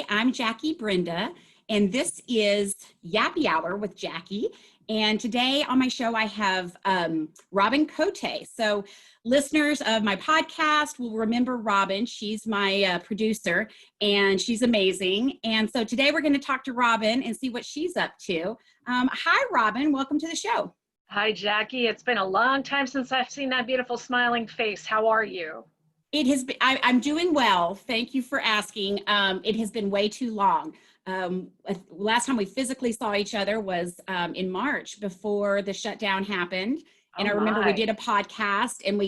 Hi, I'm Jackie Brenda, and this is Yappy Hour with Jackie. And today on my show, I have Robin Cote. So listeners of my podcast will remember Robin. She's my producer, and she's amazing. And so today we're going to talk to Robin and see what she's up to. Hi, Robin. Welcome to the show. Hi, Jackie. It's been a long time since I've seen that beautiful smiling face. How are you? It has been, I'm doing well. Thank you for asking. It has been way too long. Last time we physically saw each other was in March before the shutdown happened. And I remember we did a podcast, and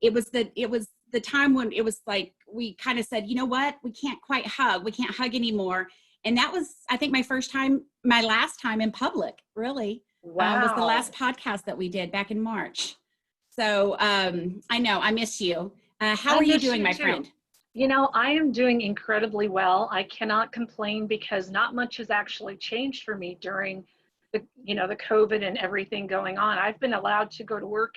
it was the time when it was like, we kind of said, you know what, we can't quite hug. We can't hug anymore. And that was, I think, my last time in public, really. Wow. Was the last podcast that we did back in March. So I know, I miss you. How are you doing, my friend? You know, I am doing incredibly well. I cannot complain because not much has actually changed for me during the COVID and everything going on. I've been allowed to go to work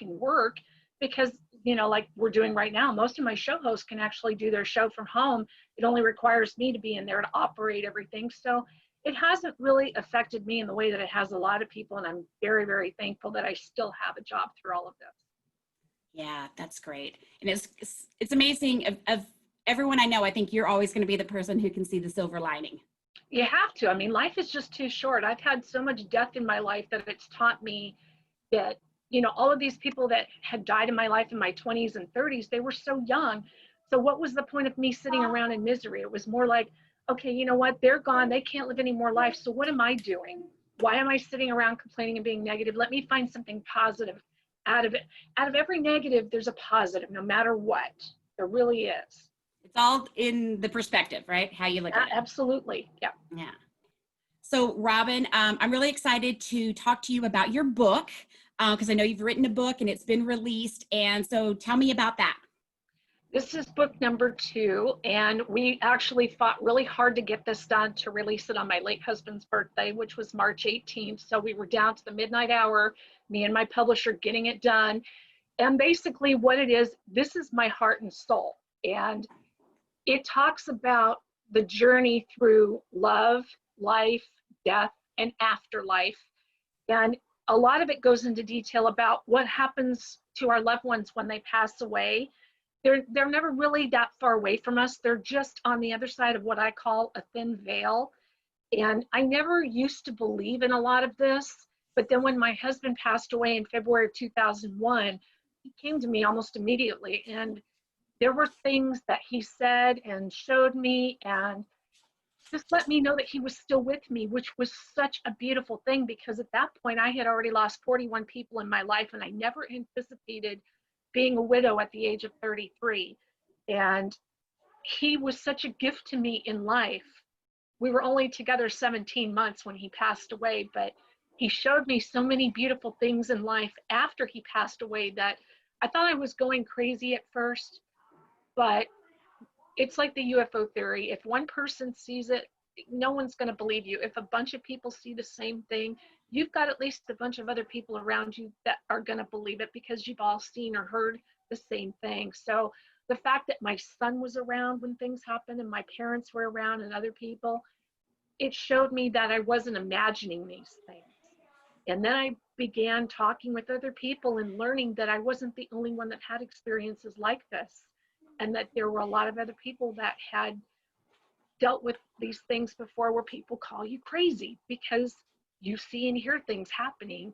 because, like we're doing right now, most of my show hosts can actually do their show from home. It only requires me to be in there to operate everything. So it hasn't really affected me in the way that it has a lot of people. And I'm very, very thankful that I still have a job through all of this. Yeah, that's great. And it's amazing. Of everyone I know, I think you're always going to be the person who can see the silver lining. You have to. I mean, life is just too short. I've had so much death in my life that it's taught me that, all of these people that had died in my life in my 20s and 30s, they were so young. So what was the point of me sitting around in misery? It was more like, okay, you know what? They're gone. They can't live any more life. So what am I doing? Why am I sitting around complaining and being negative? Let me find something positive out of it. Out of every negative, there's a positive, no matter what. There really is. It's all in the perspective, right? How you look at it. Absolutely. Yeah. Yeah. So Robin, I'm really excited to talk to you about your book because I know you've written a book and it's been released. And so tell me about that. This is book number 2, and we actually fought really hard to get this done to release it on my late husband's birthday, which was March 18th. So we were down to the midnight hour, me and my publisher getting it done. And basically what it is, this is my heart and soul. And it talks about the journey through love, life, death, and afterlife. And a lot of it goes into detail about what happens to our loved ones when they pass away. They're never really that far away from us. They're just on the other side of what I call a thin veil. And I never used to believe in a lot of this, but then when my husband passed away in February of 2001, he came to me almost immediately, and there were things that he said and showed me and just let me know that he was still with me, which was such a beautiful thing, because at that point I had already lost 41 people in my life, and I never anticipated being a widow at the age of 33. And he was such a gift to me in life. We were only together 17 months when he passed away, but he showed me so many beautiful things in life after he passed away that I thought I was going crazy at first. But it's like the UFO theory. If one person sees it, no one's going to believe you. If a bunch of people see the same thing, you've got at least a bunch of other people around you that are going to believe it because you've all seen or heard the same thing. So the fact that my son was around when things happened and my parents were around and other people, it showed me that I wasn't imagining these things. And then I began talking with other people and learning that I wasn't the only one that had experiences like this, and that there were a lot of other people that had dealt with these things before, where people call you crazy because you see and hear things happening.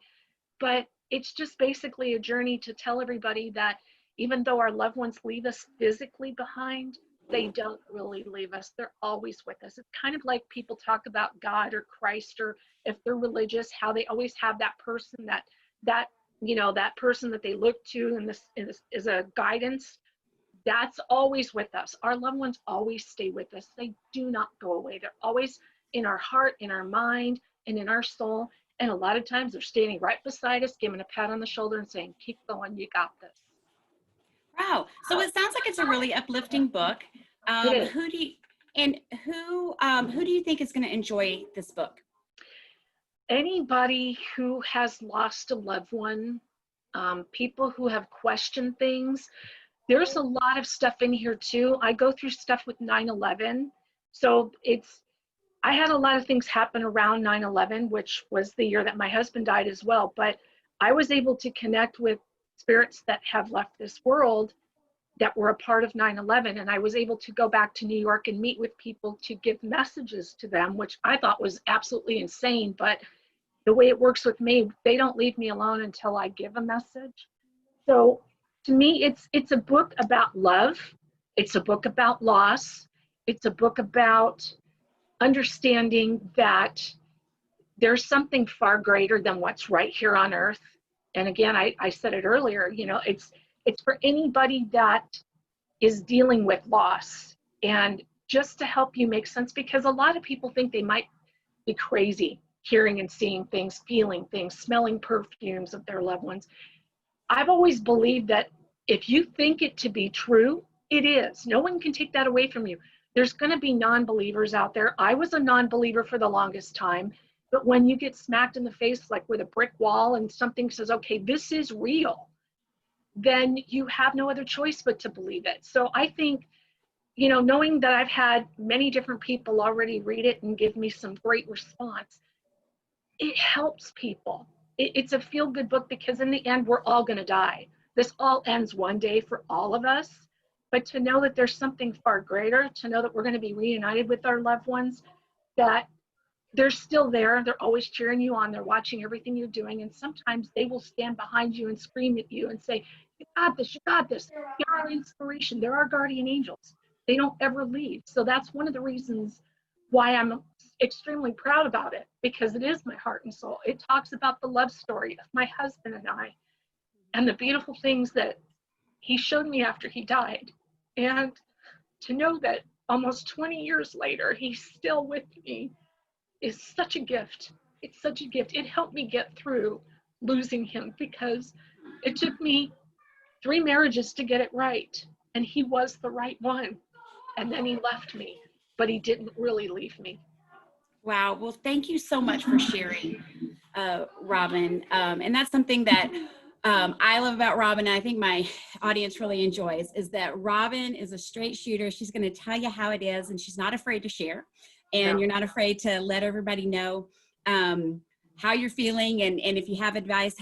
But it's just basically a journey to tell everybody that even though our loved ones leave us physically behind, they don't really leave us. They're always with us. It's kind of like people talk about God or Christ, or if they're religious, how they always have that person that person that they look to, and this is a guidance. That's always with us. Our loved ones always stay with us. They do not go away. They're always in our heart, in our mind, and in our soul. And a lot of times they're standing right beside us, giving a pat on the shoulder and saying, keep going, you got this. Wow. So it sounds like it's a really uplifting book. Who do you think is going to enjoy this book? Anybody who has lost a loved one, people who have questioned things. There's a lot of stuff in here too. I go through stuff with 9/11. So it's I had a lot of things happen around 9/11, which was the year that my husband died as well. But I was able to connect with spirits that have left this world that were a part of 9/11. And I was able to go back to New York and meet with people to give messages to them, which I thought was absolutely insane. But the way it works with me, they don't leave me alone until I give a message. So to me, it's a book about love. It's a book about loss. It's a book about understanding that there's something far greater than what's right here on earth. And again, I said it earlier, it's for anybody that is dealing with loss, and just to help you make sense, because a lot of people think they might be crazy hearing and seeing things, feeling things, smelling perfumes of their loved ones. I've always believed that if you think it to be true, it is. No one can take that away from you. There's going to be non-believers out there. I was a non-believer for the longest time, but when you get smacked in the face like with a brick wall and something says, okay, this is real, then you have no other choice but to believe it. So I think, knowing that I've had many different people already read it and give me some great response, it helps people. It's a feel-good book, because in the end, we're all going to die. This all ends one day for all of us. But to know that there's something far greater, to know that we're going to be reunited with our loved ones, that they're still there, they're always cheering you on, they're watching everything you're doing, and sometimes they will stand behind you and scream at you and say, you got this, you got this. They're our inspiration, they're our guardian angels. They don't ever leave. So that's one of the reasons why I'm extremely proud about it, because it is my heart and soul. It talks about the love story of my husband and I, and the beautiful things that he showed me after he died. And to know that almost 20 years later, he's still with me is such a gift. It's such a gift. It helped me get through losing him, because it took me 3 marriages to get it right. And he was the right one. And then he left me, but he didn't really leave me. Wow. Well, thank you so much for sharing, Robin. And that's something that I love about Robin, and I think my audience really enjoys, is that Robin is a straight shooter. She's going to tell you how it is, and she's not afraid to share. And No. you're not afraid to let everybody know how you're feeling. And if you have advice,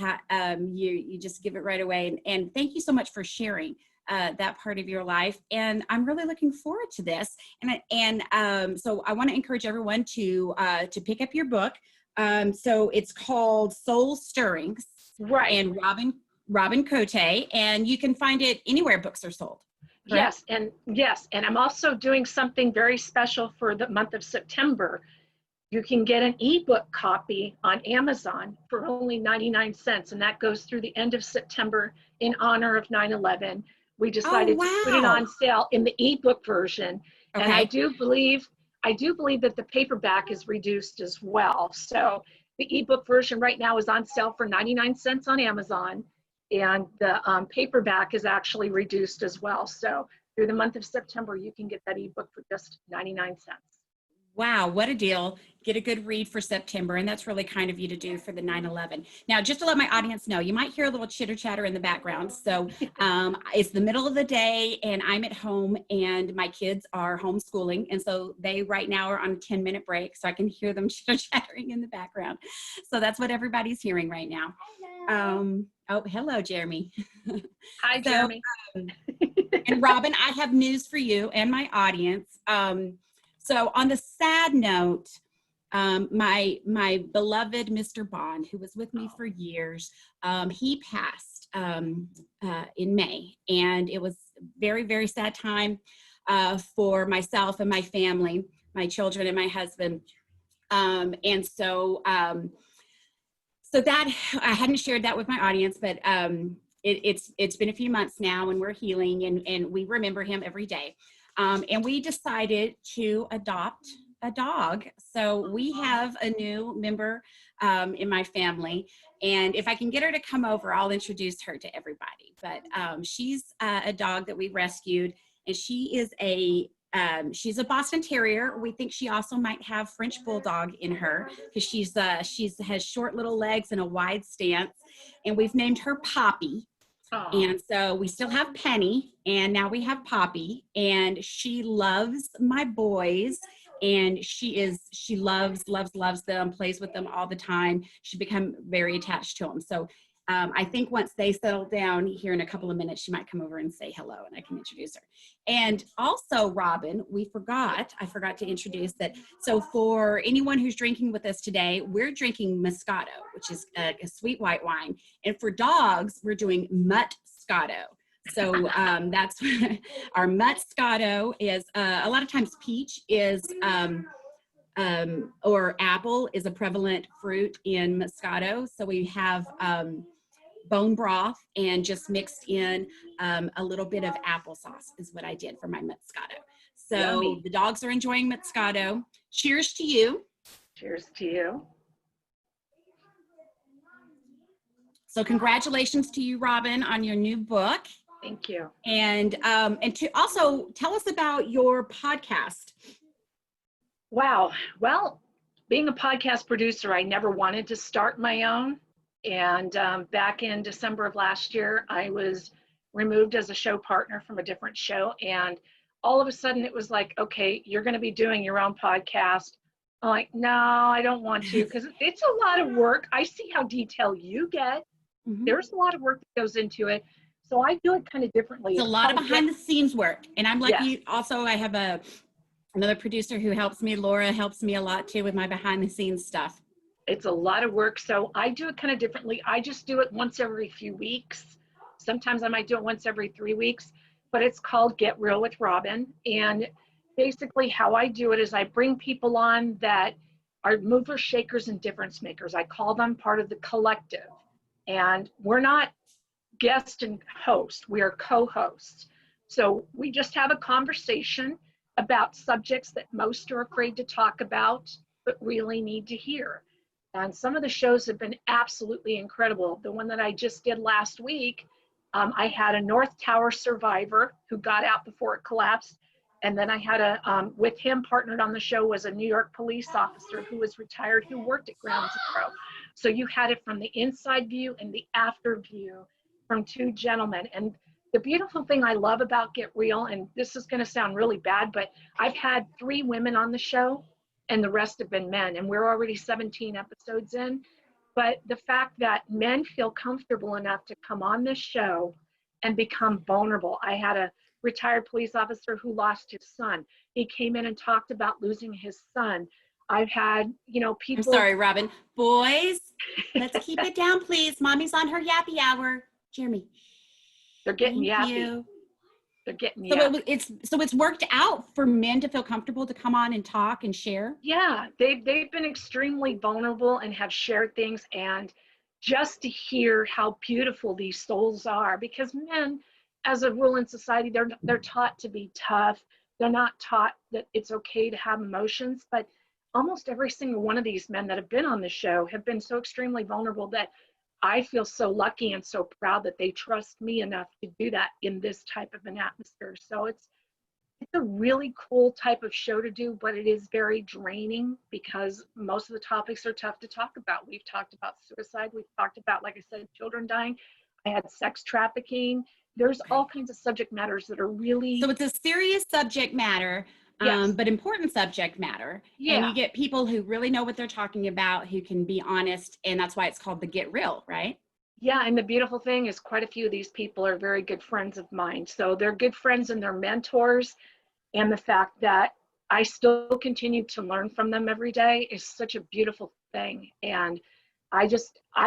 you just give it right away. And thank you so much for sharing that part of your life. And I'm really looking forward to this. So I want to encourage everyone to pick up your book. So it's called Soul Stirrings. Right. And Robin Cote, and you can find it anywhere books are sold. Correct? Yes, and I'm also doing something very special for the month of September. You can get an ebook copy on Amazon for only 99 cents, and that goes through the end of September in honor of 9/11. We decided to put it on sale in the ebook version, Okay. and I do believe that the paperback is reduced as well. So the ebook version right now is on sale for 99 cents on Amazon, and the paperback is actually reduced as well. So through the month of September, you can get that ebook for just 99 cents. Wow, what a deal. Get a good read for September. And that's really kind of you to do for the 9/11. Now, just to let my audience know, you might hear a little chitter chatter in the background. So it's the middle of the day and I'm at home and my kids are homeschooling. And so they right now are on a 10-minute break. So I can hear them chitter chattering in the background. So that's what everybody's hearing right now. Hello, Jeremy. Hi, Jeremy. And Robin, I have news for you and my audience. So on the sad note, my beloved Mr. Bond, who was with me for years, he passed in May, and it was a very, very sad time for myself and my family, my children and my husband. So that I hadn't shared that with my audience, but it's been a few months now, and we're healing, and we remember him every day. And we decided to adopt a dog. So we have a new member in my family. And if I can get her to come over, I'll introduce her to everybody. But she's a dog that we rescued, and she's a Boston Terrier. We think she also might have French Bulldog in her, because she has short little legs and a wide stance. And we've named her Poppy. And so we still have Penny, and now we have Poppy, and she loves my boys, and she loves them, plays with them all the time. She become very attached to them. So I think once they settle down here in a couple of minutes, she might come over and say hello and I can introduce her. And also, Robin, I forgot to introduce that. So for anyone who's drinking with us today, we're drinking Moscato, which is a sweet white wine. And for dogs, we're doing Muttscato. So that's our Muttscato is a lot of times peach is or apple is a prevalent fruit in Moscato. So we have bone broth and just mixed in a little bit of applesauce is what I did for my Muttscato. So Yummy. the dogs are enjoying Muttscato. Cheers to you. Cheers to you. So congratulations to you, Robin, on your new book. Thank you. And to also tell us about your podcast. Wow. Well, being a podcast producer, I never wanted to start my own. And back in December of last year, I was removed as a show partner from a different show. And all of a sudden it was like, okay, you're going to be doing your own podcast. I'm like, no, I don't want to, because it's a lot of work. I see how detailed you get. Mm-hmm. There's a lot of work that goes into it. So I do it kind of differently. It's a lot of behind the scenes work. And I'm lucky. Yes. Also, I have another producer who helps me. Laura helps me a lot too with my behind the scenes stuff. It's a lot of work. So I do it kind of differently. I just do it once every few weeks. Sometimes I might do it once every 3 weeks, but it's called Get Real with Robin. And basically how I do it is I bring people on that are movers, shakers, and difference makers. I call them part of the collective. And we're not guest and host, we are co-hosts. So we just have a conversation about subjects that most are afraid to talk about, but really need to hear. And some of the shows have been absolutely incredible. The one that I just did last week, I had a North Tower survivor who got out before it collapsed. And then I had with him partnered on the show was a New York police officer who was retired, who worked at Ground Zero. So you had it from the inside view and the after view from two gentlemen. And the beautiful thing I love about Get Real, and this is going to sound really bad, but I've had 3 women on the show and the rest have been men, and we're already 17 episodes in. But the fact that men feel comfortable enough to come on this show and become vulnerable. I had a retired police officer who lost his son. He came in and talked about losing his son. I've had, people. I'm sorry, Robin. Boys, let's keep it down, please. Mommy's on her yappy hour. Jeremy. They're getting Thank yappy. you. They're getting so yappy. It's worked out for men to feel comfortable to come on and talk and share. Yeah, they've been extremely vulnerable and have shared things, and just to hear how beautiful these souls are, because men, as a rule in society, they're taught to be tough. They're not taught that it's okay to have emotions, but almost every single one of these men that have been on the show have been so extremely vulnerable that I feel so lucky and so proud that they trust me enough to do that in this type of an atmosphere. So it's a really cool type of show to do, but it is very draining because most of the topics are tough to talk about. We've talked about suicide. We've talked about, like I said, children dying. I had sex trafficking. There's all kinds of subject matters that are really. So it's a serious subject matter, Yes. but important subject matter. Yeah. And you get people who really know what they're talking about, who can be honest. And that's why it's called the Get Real, right? Yeah. And the beautiful thing is quite a few of these people are very good friends of mine. So they're good friends and they're mentors. And the fact that I still continue to learn from them every day is such a beautiful thing. And I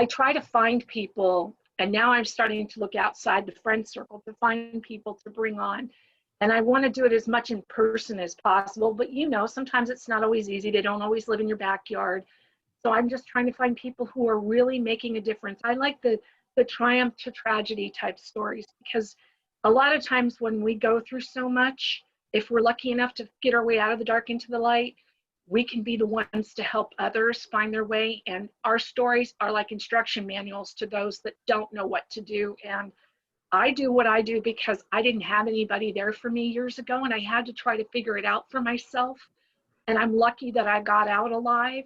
try to find people, and now I'm starting to look outside the friend circle to find people to bring on. And I want to do it as much in person as possible, but sometimes it's not always easy. They don't always live in your backyard. So I'm just trying to find people who are really making a difference. I like the triumph to tragedy type stories, because a lot of times when we go through so much, if we're lucky enough to get our way out of the dark into the light, we can be the ones to help others find their way. And our stories are like instruction manuals to those that don't know what to do. And I do what I do because I didn't have anybody there for me years ago, and I had to try to figure it out for myself. And I'm lucky that I got out alive.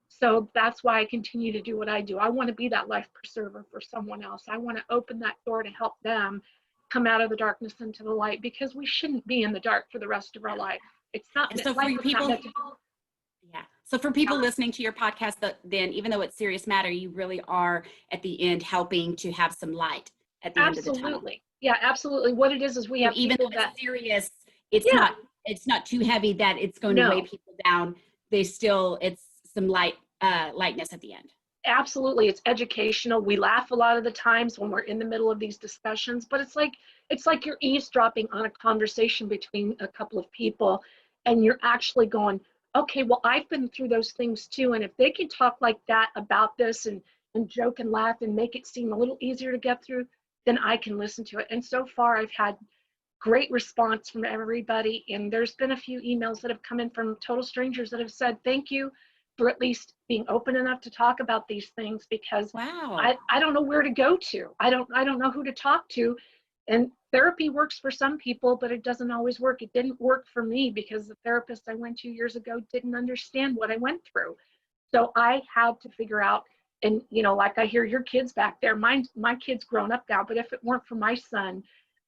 So that's why I continue to do what I do. I want to be that life preserver for someone else. I want to open that door to help them come out of the darkness into the light, because we shouldn't be in the dark for the rest of our life. It's not, And so for life you is not people, meant to- yeah. So for people listening to your podcast, then even though it's serious matter, you really are at the end helping to have some light at the end of the tunnel. Absolutely. Yeah, absolutely. What it is we So have even though people that, it's serious, it's yeah, not too heavy that it's going to weigh no, people down. It's some lightness at the end. absolutely. It's educational. We laugh a lot of the times when we're in the middle of these discussions, but it's like you're eavesdropping on a conversation between a couple of people, and you're actually going, okay, well, I've been through those things too. And if they can talk like that about this and joke and laugh and make it seem a little easier to get through, then I can listen to it. And so far, I've had great response from everybody. And there's been a few emails that have come in from total strangers that have said, thank you for at least being open enough to talk about these things, because Wow. I don't know where to go to. I don't know who to talk to. And therapy works for some people, but it doesn't always work. It didn't work for me because the therapist I went to years ago didn't understand what I went through. So I had to figure out, and like I hear your kids back there, my kid's grown up now, but if it weren't for my son,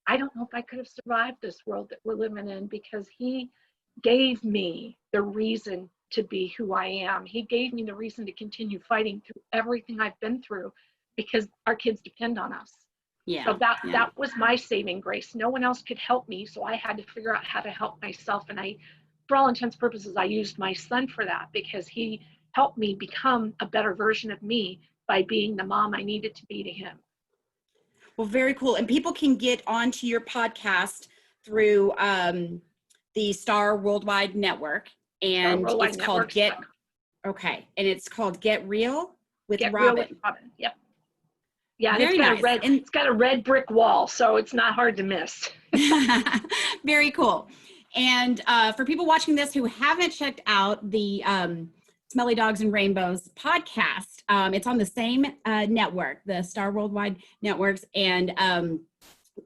I don't know if I could have survived this world that we're living in, because he gave me the reason to be who I am. He gave me the reason to continue fighting through everything I've been through, because our kids depend on us. Yeah. So that was my saving grace. No one else could help me, so I had to figure out how to help myself. And for all intents and purposes, I used my son for that, because he helped me become a better version of me by being the mom I needed to be to him. Well, very cool. And people can get onto your podcast through the Star Worldwide Network, and it's called Get Real with Get Robin. Real with Robin. Yep. Yeah, and very nice. It's got a red brick wall, so it's not hard to miss. Very cool. And for people watching this who haven't checked out the Smelly Dogs and Rainbows podcast, it's on the same network, the Star Worldwide Networks, and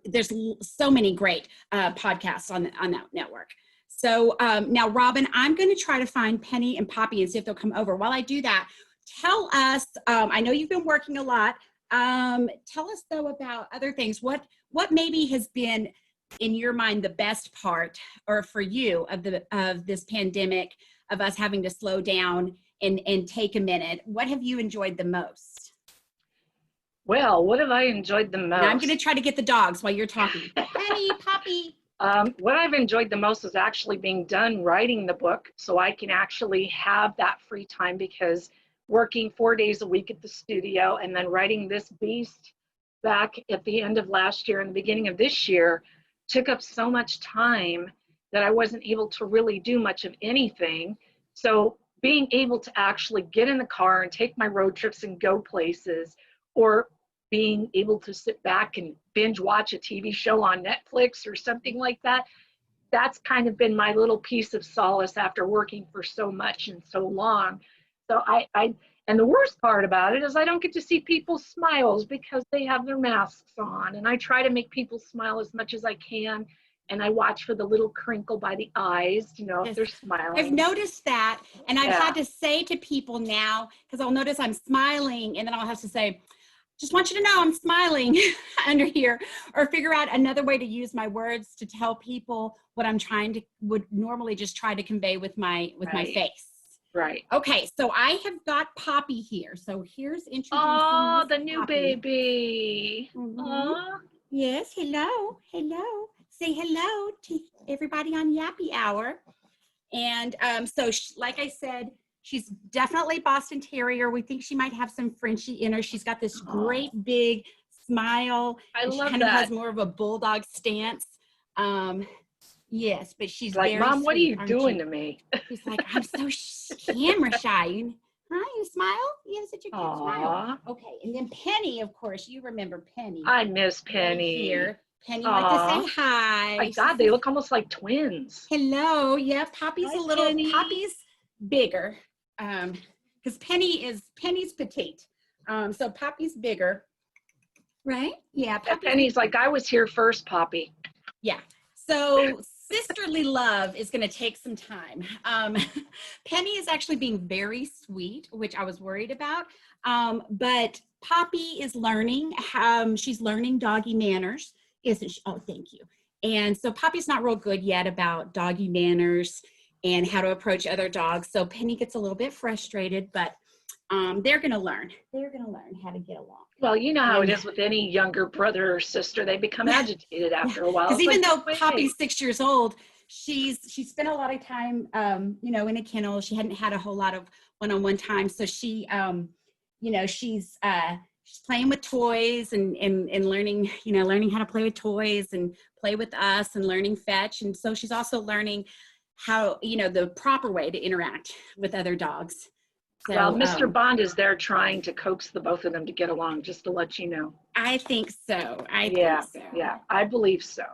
there's so many great podcasts on that network. So now, Robin, I'm going to try to find Penny and Poppy and see if they'll come over. While I do that, tell us, I know you've been working a lot. Tell us, though, about other things. What maybe has been, in your mind, the best part, or for you, of this pandemic, of us having to slow down and take a minute? What have you enjoyed the most? Well, what have I enjoyed the most? And I'm going to try to get the dogs while you're talking. Penny, Poppy. What I've enjoyed the most is actually being done writing the book, so I can actually have that free time, because working 4 days a week at the studio and then writing this beast back at the end of last year and the beginning of this year took up so much time that I wasn't able to really do much of anything. So being able to actually get in the car and take my road trips and go places, or being able to sit back and binge watch a TV show on Netflix or something like that, that's kind of been my little piece of solace after working for so much and so long. So and the worst part about it is I don't get to see people's smiles because they have their masks on. And I try to make people smile as much as I can. And I watch for the little crinkle by the eyes, if they're smiling. I've noticed that. And I've had to say to people now, because I'll notice I'm smiling, and then I'll have to say, just want you to know I'm smiling under here, or figure out another way to use my words to tell people what I'm would normally just try to convey with my face. Right. Okay, so I have got Poppy here. So here's introducing Oh, the Poppy. new baby. Mm-hmm. Yes, hello. Say hello to everybody on Yappy Hour. And so like I said, she's definitely Boston Terrier. We think she might have some Frenchie in her. She's got this great big smile. I love she kind of has more of a bulldog stance. Yes, but she's like, very Mom, what are sweet, you doing to me? She's like, I'm so camera shy. Hi, you smile? You have such a cute smile. Okay, and then Penny, of course, you remember Penny. I miss Penny. Here. Penny wants to say hi. My God, they look almost like twins. Hello. Yeah, Poppy's Hi, a little, Penny. Poppy's bigger. Because Penny's petite. So Poppy's bigger. Right? Yeah. Penny's like, I was here first, Poppy. Yeah. So sisterly love is going to take some time. Penny is actually being very sweet, which I was worried about. But Poppy is learning. She's learning doggy manners. Isn't she? Oh, thank you. And so Poppy's not real good yet about doggy manners and how to approach other dogs. So Penny gets a little bit frustrated, but they're going to learn. They're going to learn how to get along. Well, you know how it And is with any younger brother or sister. They become yeah, agitated yeah. after a while. Because It's even like, though wait. Poppy's 6 years old, she spent a lot of time, in a kennel. She hadn't had a whole lot of one-on-one time. So she, she's playing with toys and learning, learning how to play with toys and play with us and learning fetch. And so she's also learning how, the proper way to interact with other dogs. So, Well, Mr. Bond is there trying to coax the both of them to get along, just to let you know. I think so. Yeah, I believe so.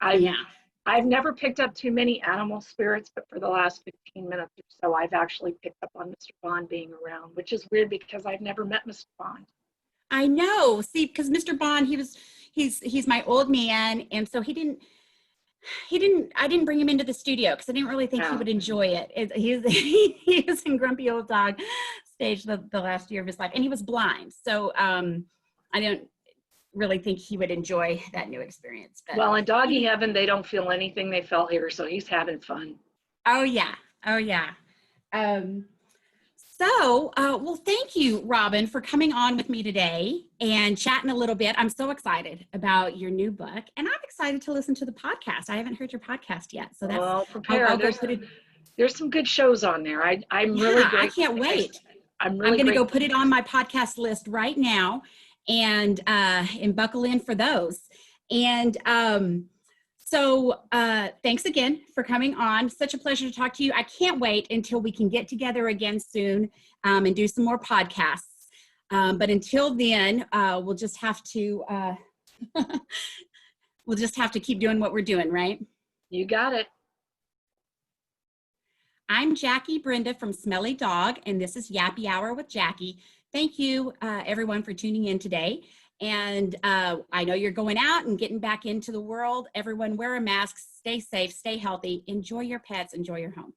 I've never picked up too many animal spirits, but for the last 15 minutes or so, I've actually picked up on Mr. Bond being around, which is weird because I've never met Mr. Bond. I know. See, because Mr. Bond, he's my old man, and so I didn't bring him into the studio because I didn't really think he would enjoy it. He was in grumpy old dog stage the last year of his life, and he was blind. So I don't really think he would enjoy that new experience. But, well, in doggy heaven, they don't feel anything they felt here, so he's having fun. Oh yeah. Well, thank you, Robin, for coming on with me today and chatting a little bit. I'm so excited about your new book, and I'm excited to listen to the podcast. I haven't heard your podcast yet, so that's. Well, prepare. I'll go put it. There's some good shows on there. I'm really grateful. I can't wait. I'm really going to go put it on my podcast list right now, and buckle in for those. And thanks again for coming on. Such a pleasure to talk to you. I can't wait until we can get together again soon and do some more podcasts. But until then, we'll just have to keep doing what we're doing, right? You got it. I'm Jackie Brenda from Smelly Dog, and this is Yappy Hour with Jackie. Thank you, everyone, for tuning in today. And I know you're going out and getting back into the world. Everyone wear a mask, stay safe, stay healthy, enjoy your pets, enjoy your home.